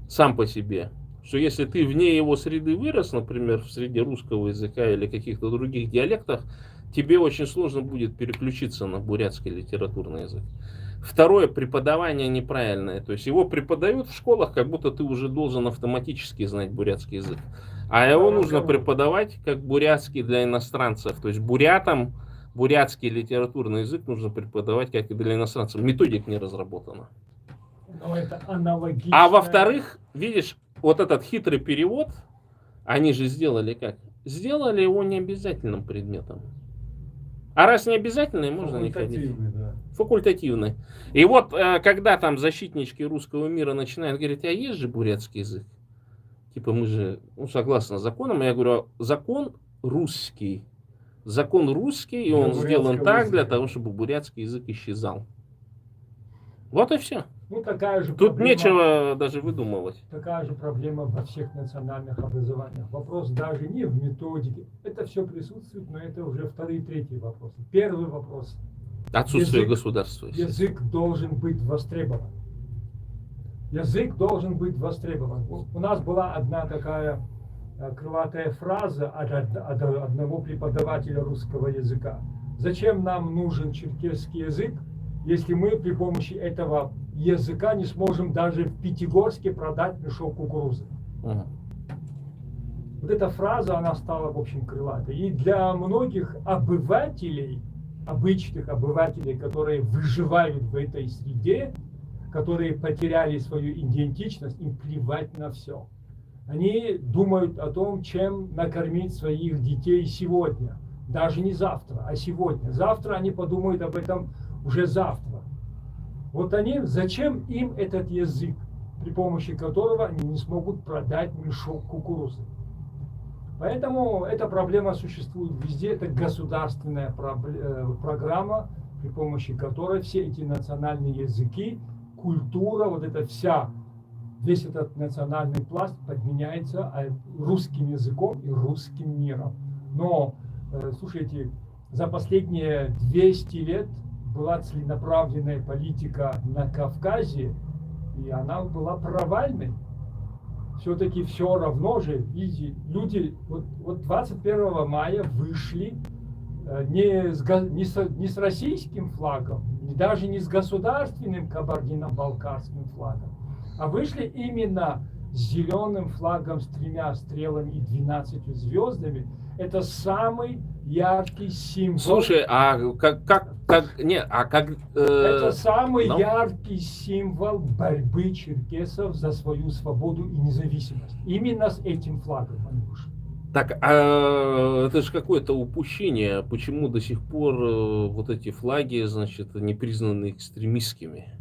сам по себе, что если ты вне его среды вырос, например, в среде русского языка или каких-то других диалектах, тебе очень сложно будет переключиться на бурятский литературный язык. Второе, преподавание неправильное. То есть его преподают в школах, как будто ты уже должен автоматически знать бурятский язык. А его нужно преподавать как бурятский для иностранцев. То есть бурятам бурятский литературный язык нужно преподавать как и для иностранцев. Методик не разработано. Но это аналогично. А во-вторых, видишь, вот этот хитрый перевод, Они же сделали как? Сделали его необязательным предметом. А раз не обязательный, можно не ходить. Факультативный, да. Факультативный. И вот, когда там защитнички русского мира начинают говорить, а есть же бурятский язык? Типа мы же, согласно законам, я говорю, закон русский. Закон русский, и Для он сделан бурятского так для языка. того, чтобы бурятский язык исчезал. Вот и все. Ну, такая же Тут проблема. нечего даже выдумывать. Такая же проблема во всех национальных образованиях. Вопрос даже не в методике. Это все присутствует, но это уже вторые, третьи вопросы. Первый вопрос. Отсутствие Язык- государства. естественно. Язык должен быть востребован. Язык должен быть востребован. У нас была одна такая крылатая фраза от одного преподавателя русского языка. Зачем нам нужен черкесский язык, если мы при помощи этого языка не сможем даже в Пятигорске продать мешок кукурузы? Мгм. Вот эта фраза, она стала, в общем, крылатой. И для многих обывателей, обычных обывателей, которые выживают в этой среде, которые потеряли свою идентичность, им плевать на все. Они думают о том, чем накормить своих детей сегодня. Даже не завтра, а сегодня. Завтра они подумают об этом уже завтра. Вот они, зачем им этот язык, при помощи которого они не смогут продать мешок кукурузы? Поэтому эта проблема существует везде. Это государственная программа, при помощи которой все эти национальные языки, культура, вот эта вся, весь этот национальный пласт подменяется русским языком и русским миром. Но, слушайте, за последние 200 лет была целенаправленная политика на Кавказе, и она была провальной. Все-таки все равно же, видите, люди вот 21 мая вышли не с российским флагом, даже не с государственным кабардино-балкарским флагом, а вышли именно с зеленым флагом, с 3 стрелами и 12 звездами. Это самый яркий символ. Слушай, а Это самый ну? яркий символ борьбы черкесов за свою свободу и независимость. Именно с этим флагом они вышли. Так, это же какое-то упущение. Почему до сих пор вот эти флаги, значит, не признаны экстремистскими?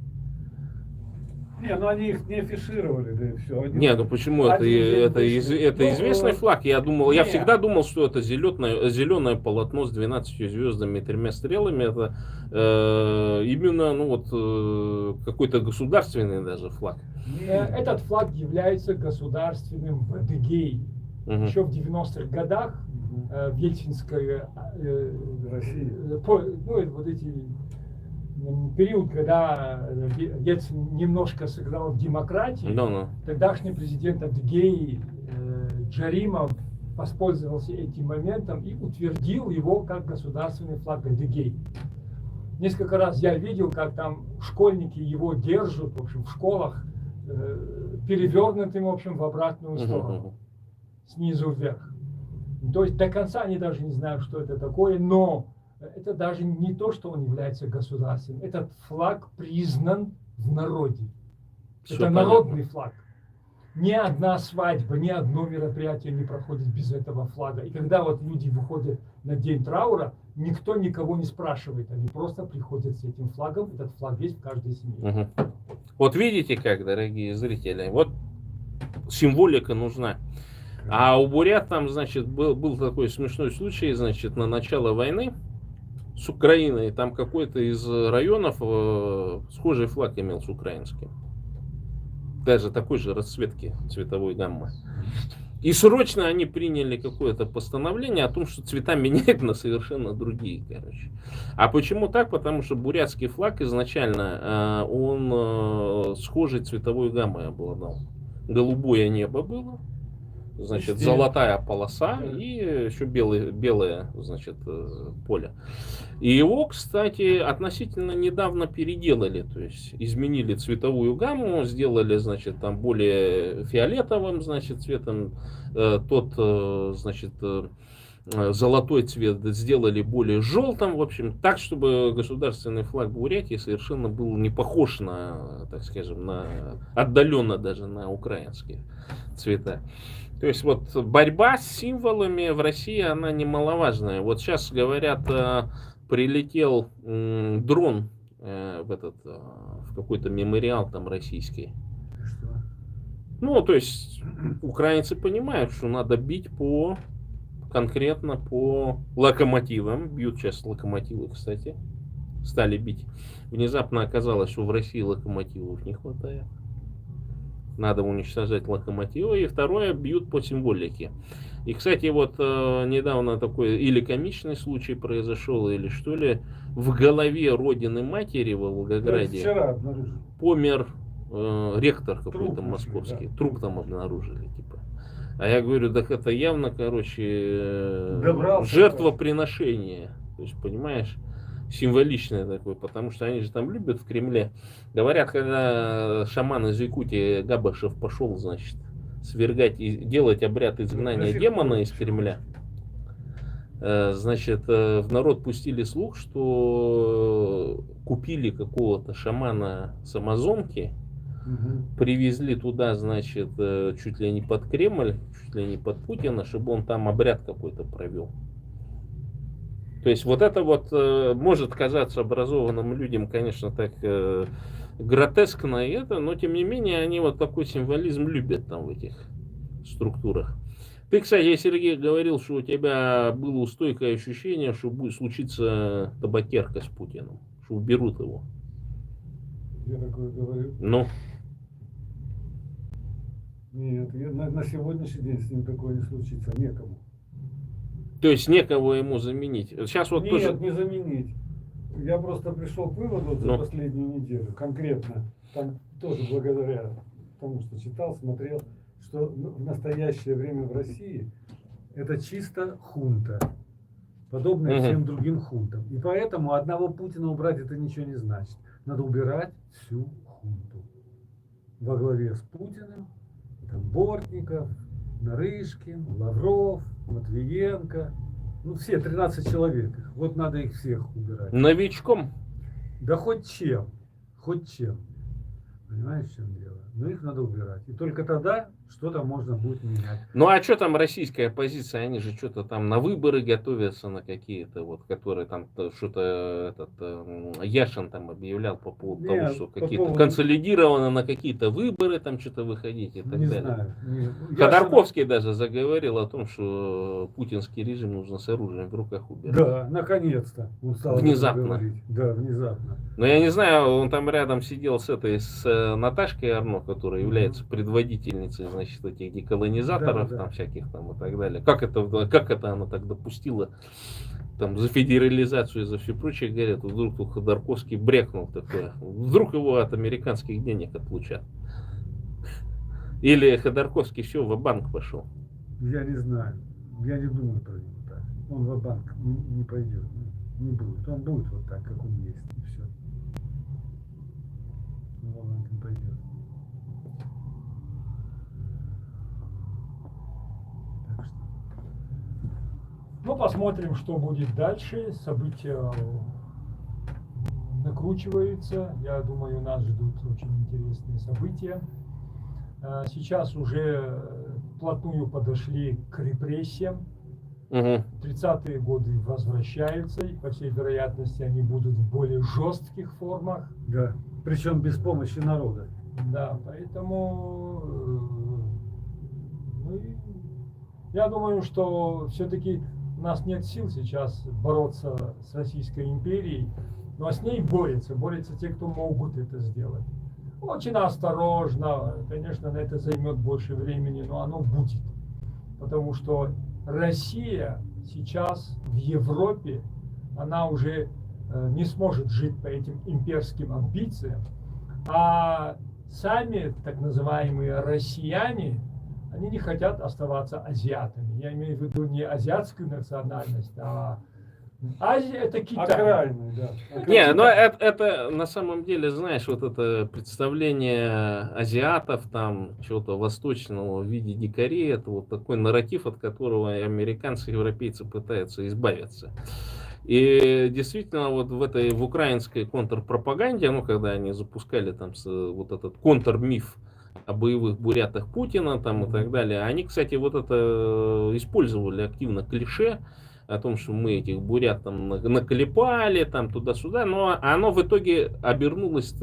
Не, ну они их не афишировали, да и все. Не, ну почему это известный флаг? Я всегда думал, что это зеленое полотно с 12 звездами и 3 стрелами. Это именно какой-то государственный даже флаг. Этот флаг является государственным в Адыгее. Мгм. Еще в 90-х годах в Ельцинской России. вот эти период, когда Ельцин немножко сыграл в демократии, Да. тогдашний президент Адыгеи Джаримов воспользовался этим моментом и утвердил его как государственный флаг Адыгеи. Несколько раз я видел, как там школьники его держат, в общем, в школах, перевернутым, в общем, в обратную сторону, снизу вверх. То есть до конца они даже не знают, что это такое, но это даже не то, что он является государственным. Этот флаг признан в народе. Всё Это понятно. народный флаг. Ни одна свадьба, ни одно мероприятие не проходит без этого флага. И когда вот люди выходят на день траура, никто никого не спрашивает. Они просто приходят с этим флагом. Этот флаг есть в каждой семье. Мгм. Вот видите как, дорогие зрители, вот символика нужна. А у бурят там, значит, был такой смешной случай, значит, на начало войны с Украиной. Там какой-то из районов схожий флаг имел с украинским. Даже такой же расцветки цветовой гаммы. И срочно они приняли какое-то постановление о том, что цвета меняют на совершенно другие, короче. А почему так? Потому что бурятский флаг изначально, он схожей цветовой гаммой обладал. Голубое небо было, значит, золотая полоса и еще белое, значит, поле. И его, кстати, относительно недавно переделали, то есть изменили цветовую гамму, сделали, значит, там более фиолетовым, значит, цветом, значит, золотой цвет сделали более желтым, в общем, так, чтобы государственный флаг Бурятии совершенно был не похож на, так скажем, на отдаленно даже на украинские цвета. То есть вот борьба с символами в России, она немаловажная. Вот сейчас говорят, прилетел дрон в какой-то мемориал там российский. Что? Ну, то есть украинцы понимают, что надо бить конкретно по локомотивам. Бьют сейчас локомотивы, кстати. Стали бить. Внезапно оказалось, что в России локомотивов не хватает. Надо уничтожать локомотивы. И второе, бьют по символике. И, кстати, вот недавно такой или комичный случай произошел, или что ли, в голове родины матери во Волгограде Вчера обнаружили. помер ректор какой-то Труп нашли, московский. да. Труп там обнаружили, типа. А я говорю, так это явно, короче, Добрался, жертвоприношение. То есть, понимаешь, символичное такое, потому что они же там любят в Кремле. Говорят, когда шаман из Якутии Габашев пошел, значит, свергать и делать обряд изгнания демона из Кремля, значит, в народ пустили слух, что купили какого-то шамана с Амазонки, привезли туда, значит, чуть ли не под Кремль, чуть ли не под Путина, чтобы он там обряд какой-то провел. То есть вот это вот может казаться образованным людям, конечно, так гротескно и это, но тем не менее они вот такой символизм любят там в этих структурах. Ты, кстати, Сергей, говорил, что у тебя было стойкое ощущение, что будет случиться табакерка с Путиным, что уберут его. Я такое говорю. Ну, Нет, на сегодняшний день с ним такое не случится. Некому. то есть некого ему заменить. Сейчас вот Нет, тоже... не заменить. Я просто пришел к выводу за Ну. последнюю неделю, конкретно, там тоже благодаря тому, что читал, смотрел, что в настоящее время в России это чисто хунта, подобная Мгм. всем другим хунтам. И поэтому одного Путина убрать это ничего не значит. Надо убирать всю хунту. Во главе с Путиным там Бортников, Нарышкин, Лавров, Матвиенко. Ну, все 13 человек. их. Вот надо их всех убирать. Новичком. Да хоть чем. Хоть чем. Понимаешь, в чем дело? Но их надо убирать. И только тогда что-то можно будет менять. Ну а что там российская оппозиция? Они же что-то там на выборы готовятся, на какие-то, вот, которые там что-то Яшин там объявлял по поводу того, Нет, что по какие-то поводу- консолидировано на какие-то выборы там что-то выходить и так Не далее. знаю. Нет. Ходорковский даже заговорил о том, что путинский режим нужно с оружием в руках убирать. Да, наконец-то. Он стал об этом Внезапно. говорить. Да, внезапно. Но я не знаю, он там рядом сидел с Наташкой Арно, которая является предводительницей, значит, этих деколонизаторов, Да, да. там всяких там и так далее. Как это она так допустила там за федерализацию и за все прочее, говорят, вдруг тут Ходорковский брякнул такое. Вдруг его от американских денег отлучат. Или Ходорковский все, в банк пошел. Я не знаю. Я не думаю про него так. Он в банк не пойдет. Не будет. Он будет вот так, как он есть. И все. Он в банк не пойдет. Так что. Ну, посмотрим, что будет дальше. События накручиваются. Я думаю, нас ждут очень интересные события. Сейчас уже вплотную подошли к репрессиям. Угу. 30-е годы возвращаются, и по всей вероятности они будут в более жестких формах. Да. Причем без помощи народа. Да, поэтому я думаю, что все-таки у нас нет сил сейчас бороться с Российской империей, но с ней борются те, кто могут это сделать. Очень осторожно, конечно, на это займет больше времени, но оно будет. Потому что Россия сейчас в Европе, она уже не сможет жить по этим имперским амбициям, а сами так называемые россияне, они не хотят оставаться азиатами. Я имею в виду не азиатскую национальность, а Азия это Китай. Окраины, да. Не, но это на самом деле, знаешь, вот это представление азиатов, там, чего-то восточного в виде дикарей, это вот такой нарратив, от которого американцы и европейцы пытаются избавиться. И действительно, вот в украинской контрпропаганде, ну, когда они запускали там вот этот контрмиф о боевых бурятах Путина там и так далее. Они, кстати, вот это использовали активно клише о том, что мы этих бурят там наколепали там туда-сюда, но оно в итоге обернулось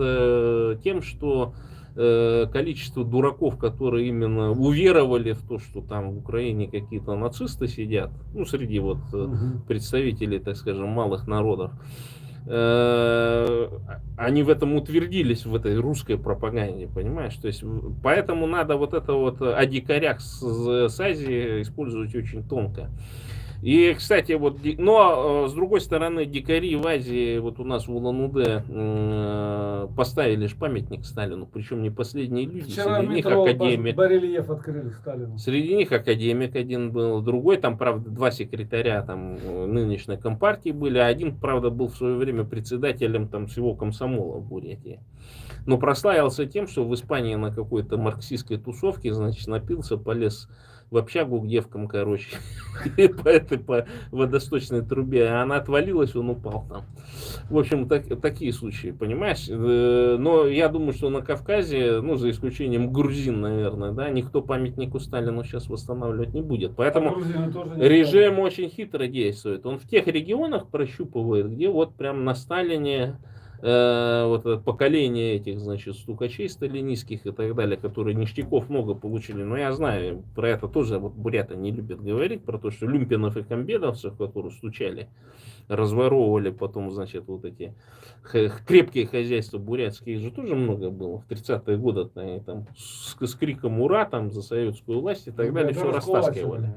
тем, что количество дураков, которые именно уверовали в то, что там в Украине какие-то нацисты сидят, ну, среди вот представителей, так скажем, малых народов, они в этом утвердились, в этой русской пропаганде, понимаешь? То есть, поэтому надо вот это вот о дикарях с Азии использовать очень тонко. И, кстати, вот, но с другой стороны, дикари в Азии, вот у нас в Улан-Удэ поставили ж памятник Сталину, причем не последние люди, Вчера в среди них метро академик. барельеф открыли Сталину. Среди них академик один был, другой, там, правда, 2 секретаря там нынешней компартии были, а один, правда, был в свое время председателем там всего комсомола в Бурятии. Но прославился тем, что в Испании на какой-то марксистской тусовке, значит, напился, полез в общагу к девкам, короче, по водосточной трубе, а она отвалилась, он упал там. В общем, такие случаи, понимаешь? Но я думаю, что на Кавказе, ну, за исключением грузин, наверное, да, никто памятнику Сталину сейчас восстанавливать не будет. Поэтому режим очень хитро действует. Он в тех регионах прощупывает, где вот прям на Сталине вот это поколение этих, значит, стукачей сталинистских и так далее, которые ништяков много получили. Но я знаю, про это тоже вот буряты не любят говорить, про то, что люмпинов и комбедовцев, которые стучали, разворовывали потом, значит, вот эти крепкие хозяйства бурятские, же тоже много было. В 30-е годы там с криком «Ура!» там за советскую власть и так далее, все растаскивали.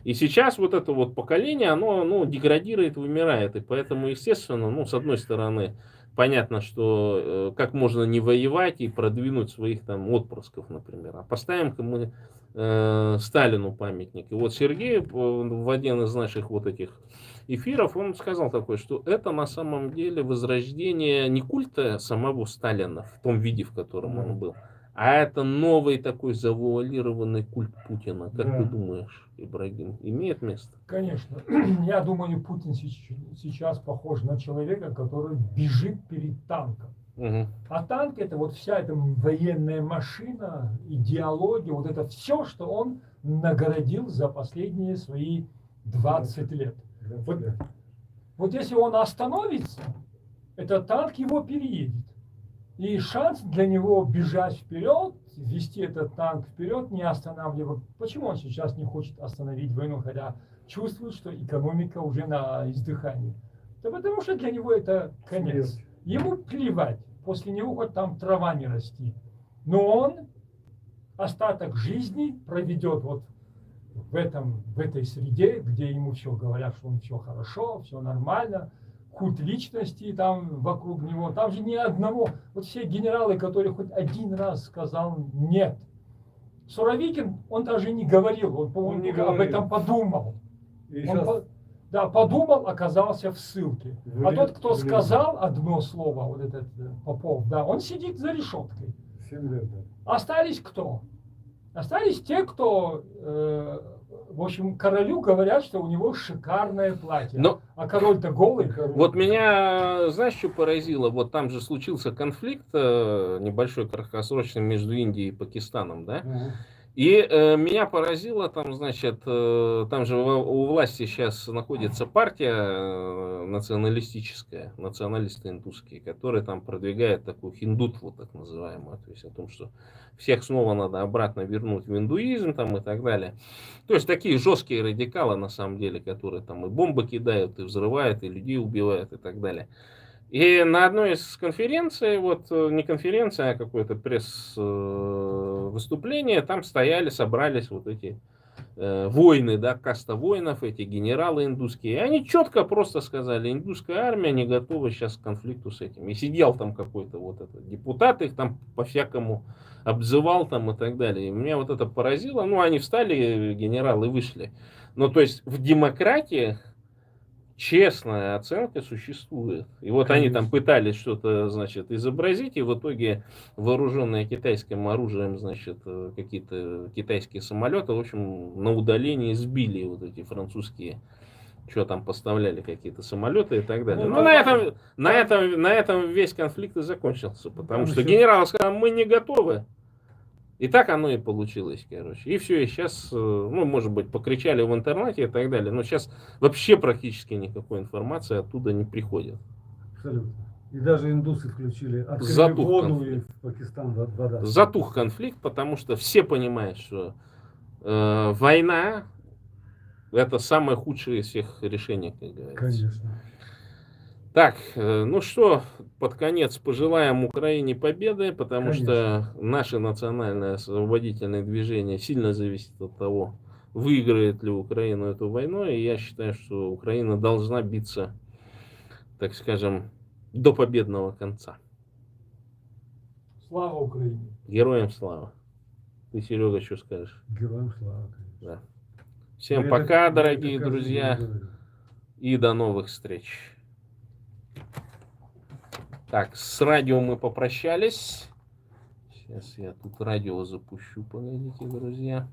И сейчас вот это вот поколение, оно, ну, деградирует, вымирает. И поэтому, естественно, ну, с одной стороны, понятно, что как можно не воевать и продвинуть своих там отпрысков, например. А поставим-ка мы Сталину памятник. И вот Сергей в один из наших вот этих эфиров, он сказал такое, что это на самом деле возрождение не культа самого Сталина в том виде, в котором он был, а это новый такой завуалированный культ Путина. Как ты думаешь, Ибрагим, имеет место? Конечно. Я думаю, Путин сейчас похож на человека, который бежит перед танком. Угу. А танк — это вот вся эта военная машина, идеология, вот это все, что он наградил за последние свои 20 лет. Вот если он остановится, этот танк его переедет. И шанс для него бежать вперед, вести этот танк вперед, не останавливая. Почему он сейчас не хочет остановить войну, хотя чувствует, что экономика уже на издыхании? Да потому что для него это конец. Ему плевать, после него хоть там трава не расти. Но он остаток жизни проведет вот в этой среде, где ему все говорят, что он все хорошо, все нормально. Культ личности там вокруг него. Там же ни одного. Вот все генералы, которые хоть один раз сказал нет. Суровикин, он даже не говорил, он, по-моему, об этом подумал. Подумал, оказался в ссылке. А тот, кто сказал одно слово, вот этот Попов, да, он сидит за решеткой. 7 лет, да. Остались кто? Остались те, кто, в общем, королю говорят, что у него шикарное платье. А король-то голый. Вот меня, знаешь, что поразило? Вот там же случился конфликт небольшой, краткосрочный между Индией и Пакистаном, да? И меня поразило, там, значит, там же у власти сейчас находится партия националистическая, националисты индусские, которая там продвигает такую хиндутву, так называемую, то есть о том, что всех снова надо обратно вернуть в индуизм там и так далее. То есть такие жесткие радикалы, на самом деле, которые там и бомбы кидают, и взрывают, и людей убивают и так далее. И на одной из конференций, вот не конференция, а какое-то пресс-выступление, там собрались вот эти воины, да, каста воинов, эти генералы индусские. И они четко просто сказали, индусская армия не готова сейчас к конфликту с этим. И сидел там какой-то вот этот депутат, их там по-всякому обзывал там и так далее. И меня вот это поразило. Ну, они встали, генералы вышли. Ну, то есть в демократиях честная оценка существует. И вот они там пытались что-то, значит, изобразить, и в итоге вооруженные китайским оружием, значит, какие-то китайские самолеты, в общем, на удалении сбили вот эти французские, что там поставляли, какие-то самолеты и так далее. Ну, на этом весь конфликт и закончился, потому что генерал сказал, мы не готовы. И так оно и получилось, короче. И все, и сейчас, ну, может быть, покричали в интернете и так далее, но сейчас вообще практически никакой информации оттуда не приходит. Абсолютно. И даже индусы включили, открыли Затух воду, конфликт. и в Пакистан вода. Затух конфликт, потому что все понимают, что война это самое худшее из всех решений, как говорится. Конечно. Так, ну что, под конец пожелаем Украине победы, потому Конечно. что наше национальное освободительное движение сильно зависит от того, выиграет ли Украина эту войну, и я считаю, что Украина должна биться, так скажем, до победного конца. Слава Украине! Героям слава. Ты, Серега, что скажешь? Героям слава, конечно. Да. Всем Я пока, это дорогие каждый друзья, день говорю. и до новых встреч. Так, с радио мы попрощались. Сейчас я тут радио запущу, погодите, друзья.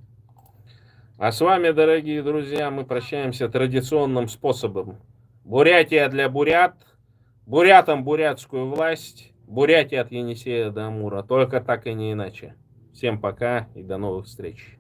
А с вами, дорогие друзья, мы прощаемся традиционным способом. Бурятия для бурят, бурятам бурятскую власть, Бурятия от Енисея до Амура. Только так и не иначе. Всем пока и до новых встреч.